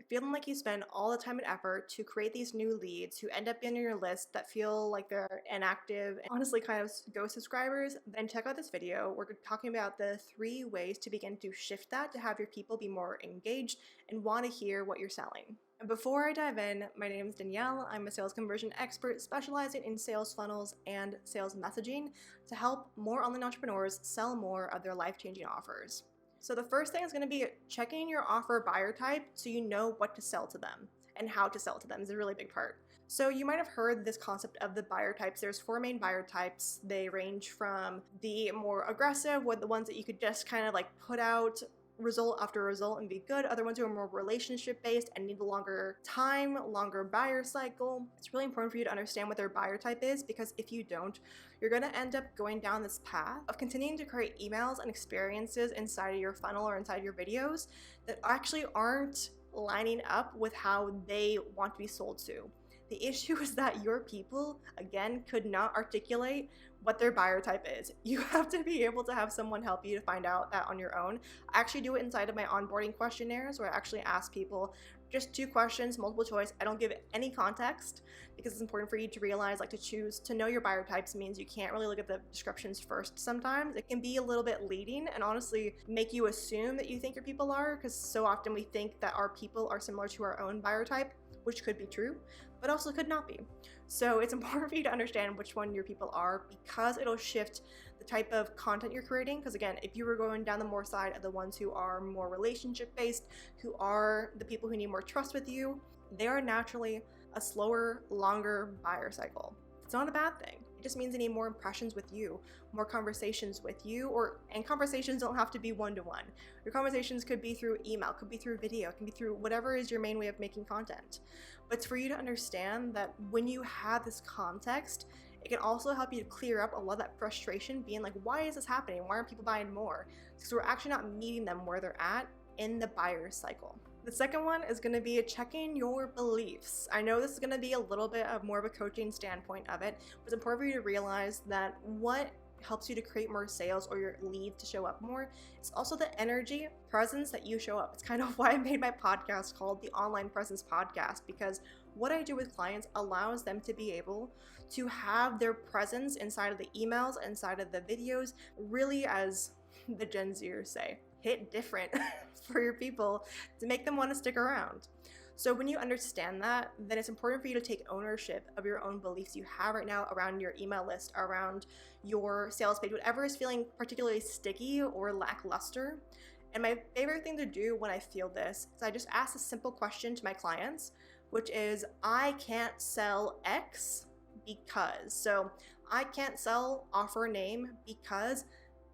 feeling like you spend all the time and effort to create these new leads who end up in your list that feel like they're inactive and honestly kind of ghost subscribers, then check out this video. We're talking about the 3 ways to begin to shift that to have your people be more engaged and want to hear what you're selling. And before I dive in, my name is Danielle. I'm a sales conversion expert specializing in sales funnels and sales messaging to help more online entrepreneurs sell more of their life-changing offers. So the first thing is going to be checking your offer buyer type so you know what to sell to them and how to sell to them is a really big part. So you might have heard this concept of the buyer types. There's 4 main buyer types. They range from the more aggressive, with the ones that you could just kind of like put out result after result and be good. Other ones who are more relationship based and need a longer time, longer buyer cycle. It's really important for you to understand what their buyer type is, because if you don't, you're going to end up going down this path of continuing to create emails and experiences inside of your funnel or inside your videos that actually aren't lining up with how they want to be sold to. The issue is that your people, again, could not articulate what their buyer type is. You have to be able to have someone help you to find out that on your own. I actually do it inside of my onboarding questionnaires where I actually ask people just 2 questions, multiple choice. I don't give it any context because it's important for you to realize, like, to choose to know your buyer types means you can't really look at the descriptions first sometimes. It can be a little bit leading and honestly make you assume that you think your people are, because so often we think that our people are similar to our own buyer type, which could be true, but also could not be. So it's important for you to understand which one your people are, because it'll shift the type of content you're creating. Because again, if you were going down the more side of the ones who are more relationship based, who are the people who need more trust with you, they are naturally a slower, longer buyer cycle. It's not a bad thing. It just means they need more impressions with you, more conversations with you, and conversations don't have to be one-to-one. Your conversations could be through email, could be through video, can be through whatever is your main way of making content. But it's for you to understand that when you have this context, it can also help you to clear up a lot of that frustration, being like, why is this happening? Why aren't people buying more? Because we're actually not meeting them where they're at in the buyer cycle. The second one is going to be checking your beliefs. I know this is going to be a little bit of more of a coaching standpoint of it, but it's important for you to realize that what helps you to create more sales or your leads to show up more, it's also the energy presence that you show up. It's kind of why I made my podcast called the Online Presence Podcast, because what I do with clients allows them to be able to have their presence inside of the emails, inside of the videos, really, as the Gen Zers say, hit different for your people to make them want to stick around. So when you understand that, then it's important for you to take ownership of your own beliefs you have right now around your email list, around your sales page, whatever is feeling particularly sticky or lackluster. And my favorite thing to do when I feel this is I just ask a simple question to my clients, which is, I can't sell X because. So I can't sell offer name because,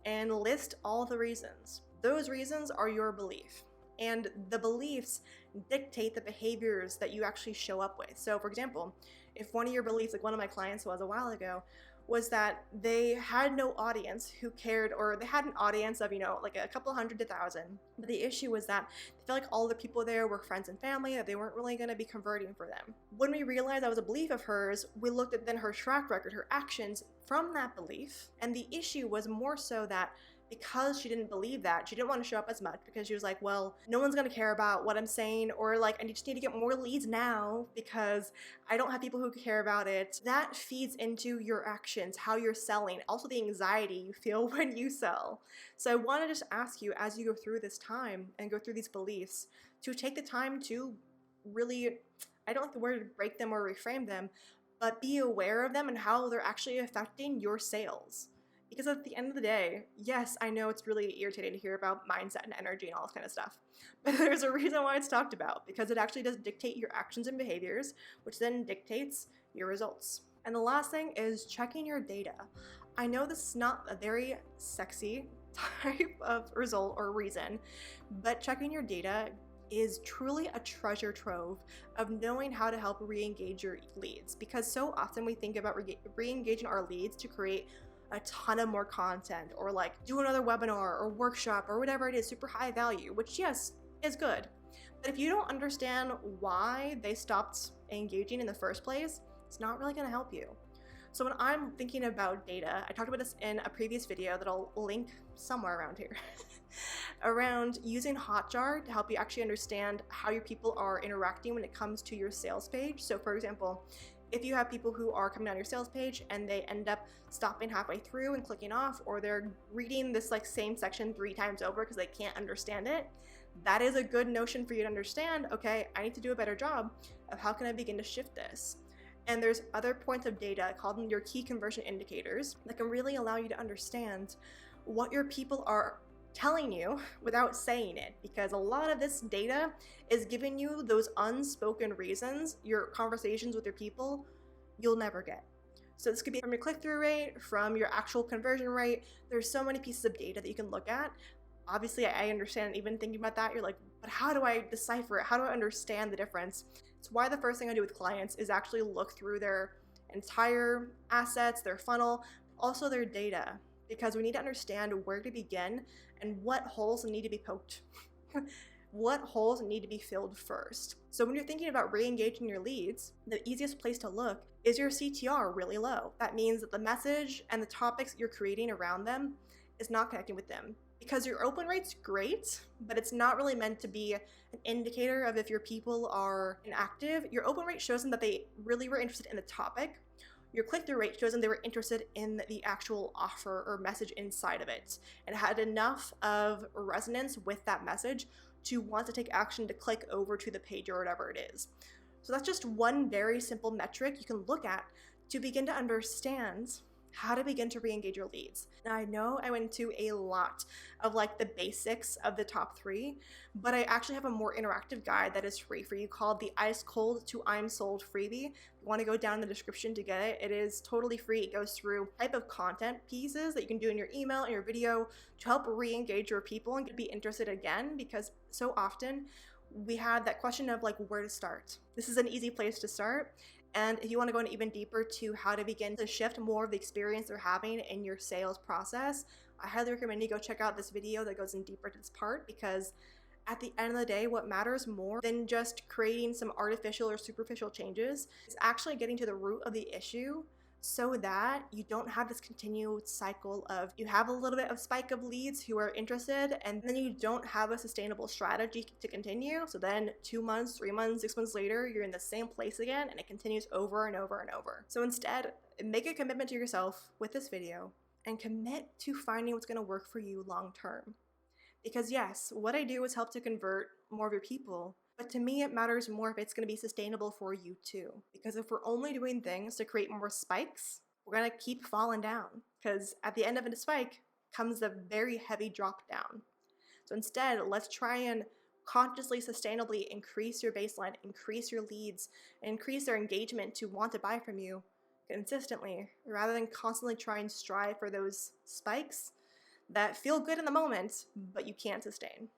and list all the reasons. Those reasons are your belief. And the beliefs dictate the behaviors that you actually show up with. So for example, if one of your beliefs, like one of my clients was a while ago, was that they had no audience who cared, or they had an audience of, like a couple hundred to 1,000. But the issue was that they felt like all the people there were friends and family, that they weren't really going to be converting for them. When we realized that was a belief of hers, we looked at then her track record, her actions from that belief. And the issue was more so that because she didn't believe that, she didn't want to show up as much, because she was like, well, no one's going to care about what I'm saying, or like, I just need to get more leads now because I don't have people who care about it. That feeds into your actions, how you're selling, also the anxiety you feel when you sell. So I want to just ask you, as you go through this time and go through these beliefs, to take the time to really, I don't like the word break them or reframe them, but be aware of them and how they're actually affecting your sales. Because at the end of the day, yes, I know it's really irritating to hear about mindset and energy and all this kind of stuff, but there's a reason why it's talked about, because it actually does dictate your actions and behaviors, which then dictates your results. And the last thing is checking your data. I know this is not a very sexy type of result or reason, but checking your data is truly a treasure trove of knowing how to help re-engage your leads, because so often we think about re-engaging our leads to create a ton of more content, or like do another webinar or workshop or whatever it is, super high value, which yes, is good. But if you don't understand why they stopped engaging in the first place, it's not really going to help you. So when I'm thinking about data, I talked about this in a previous video that I'll link somewhere around here. around using Hotjar to help you actually understand how your people are interacting when it comes to your sales page. So for example, if you have people who are coming on your sales page and they end up stopping halfway through and clicking off, or they're reading this like same section 3 times over because they can't understand it, that is a good notion for you to understand, okay, I need to do a better job of how can I begin to shift this. And there's other points of data called your key conversion indicators that can really allow you to understand what your people are telling you without saying it, because a lot of this data is giving you those unspoken reasons your conversations with your people you'll never get. So this could be from your click-through rate, from your actual conversion rate. There's so many pieces of data that you can look at. Obviously, I understand even thinking about that, you're like, but how do I decipher it? How do I understand the difference? It's why the first thing I do with clients is actually look through their entire assets, their funnel, also their data, because we need to understand where to begin and what holes need to be poked. What holes need to be filled first. So when you're thinking about re-engaging your leads, the easiest place to look is your CTR really low. That means that the message and the topics you're creating around them is not connecting with them. Because your open rate's great, but it's not really meant to be an indicator of if your people are inactive. Your open rate shows them that they really were interested in the topic. Your click-through rate shows them they were interested in the actual offer or message inside of it and had enough of resonance with that message to want to take action to click over to the page or whatever it is. So that's just one very simple metric you can look at to begin to understand how to begin to re-engage your leads. Now I know I went into a lot of like the basics of the top 3, but I actually have a more interactive guide that is free for you called the Ice Cold to I'm Sold freebie. If you want to go down in the description to get it, it is totally free. It goes through type of content pieces that you can do in your email and your video to help re-engage your people and be interested again, because so often we have that question of like where to start. This is an easy place to start. And if you want to go in even deeper to how to begin to shift more of the experience they're having in your sales process, I highly recommend you go check out this video that goes in deeper to this part, because at the end of the day, what matters more than just creating some artificial or superficial changes is actually getting to the root of the issue, so that you don't have this continued cycle of you have a little bit of spike of leads who are interested and then you don't have a sustainable strategy to continue. So then 2 months, 3 months, 6 months later, you're in the same place again and it continues over and over and over. So instead, make a commitment to yourself with this video and commit to finding what's going to work for you long term. Because yes, what I do is help to convert more of your people, but to me, it matters more if it's going to be sustainable for you too. Because if we're only doing things to create more spikes, we're going to keep falling down. Because at the end of a spike comes a very heavy drop down. So instead, let's try and consciously, sustainably increase your baseline, increase your leads, and increase their engagement to want to buy from you consistently, rather than constantly try and strive for those spikes that feel good in the moment, but you can't sustain.